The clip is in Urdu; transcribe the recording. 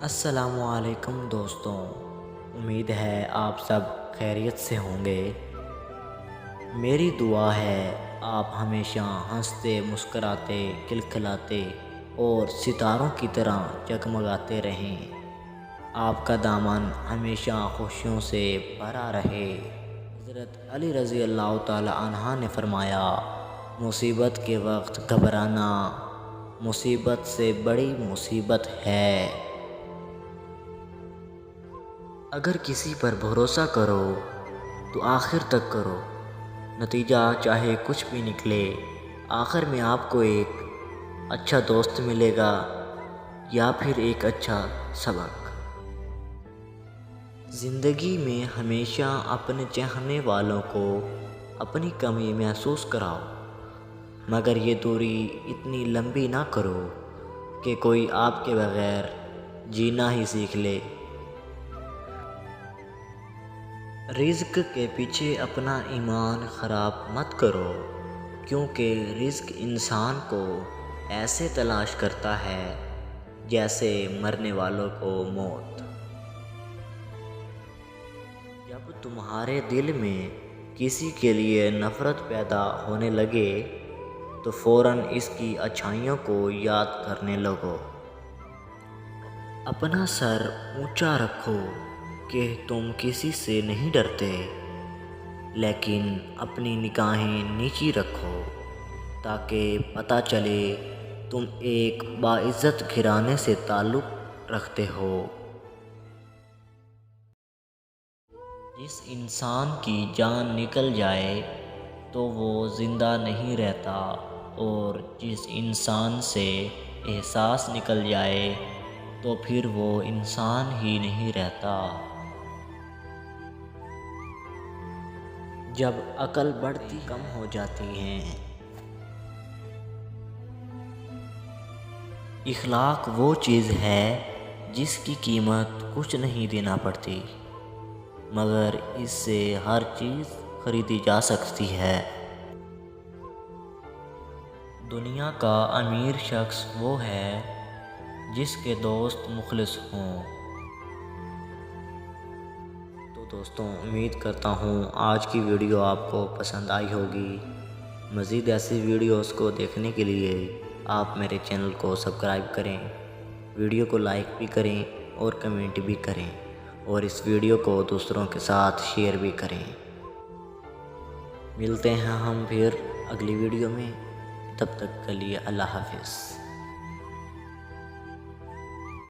السلام علیکم دوستوں، امید ہے آپ سب خیریت سے ہوں گے۔ میری دعا ہے آپ ہمیشہ ہنستے مسکراتے کھلکھلاتے اور ستاروں کی طرح جگمگاتے رہیں۔ آپ کا دامن ہمیشہ خوشیوں سے بھرا رہے۔ حضرت علی رضی اللہ تعالی عنہ نے فرمایا، مصیبت کے وقت گھبرانا مصیبت سے بڑی مصیبت ہے۔ اگر کسی پر بھروسہ کرو تو آخر تک کرو، نتیجہ چاہے کچھ بھی نکلے، آخر میں آپ کو ایک اچھا دوست ملے گا یا پھر ایک اچھا سبق۔ زندگی میں ہمیشہ اپنے چاہنے والوں کو اپنی کمی محسوس کراؤ، مگر یہ دوری اتنی لمبی نہ کرو کہ کوئی آپ کے بغیر جینا ہی سیکھ لے۔ رزق کے پیچھے اپنا ایمان خراب مت کرو، کیونکہ رزق انسان کو ایسے تلاش کرتا ہے جیسے مرنے والوں کو موت۔ جب تمہارے دل میں کسی کے لیے نفرت پیدا ہونے لگے تو فوراً اس کی اچھائیوں کو یاد کرنے لگو۔ اپنا سر اونچا رکھو کہ تم کسی سے نہیں ڈرتے، لیکن اپنی نگاہیں نیچی رکھو تاکہ پتہ چلے تم ایک باعزت گھرانے سے تعلق رکھتے ہو۔ جس انسان کی جان نکل جائے تو وہ زندہ نہیں رہتا، اور جس انسان سے احساس نکل جائے تو پھر وہ انسان ہی نہیں رہتا۔ جب عقل بڑھتی کم ہو جاتی ہے، اخلاق وہ چیز ہے جس کی قیمت کچھ نہیں دینا پڑتی، مگر اس سے ہر چیز خریدی جا سکتی ہے۔ دنیا کا امیر شخص وہ ہے جس کے دوست مخلص ہوں۔ تو دوستوں، امید کرتا ہوں آج کی ویڈیو آپ کو پسند آئی ہوگی۔ مزید ایسی ویڈیوز کو دیکھنے کے لیے آپ میرے چینل کو سبسکرائب کریں، ویڈیو کو لائک بھی کریں اور کمنٹ بھی کریں، اور اس ویڈیو کو دوسروں کے ساتھ شیئر بھی کریں۔ ملتے ہیں ہم پھر اگلی ویڈیو میں، تب تک کے لیے اللہ حافظ۔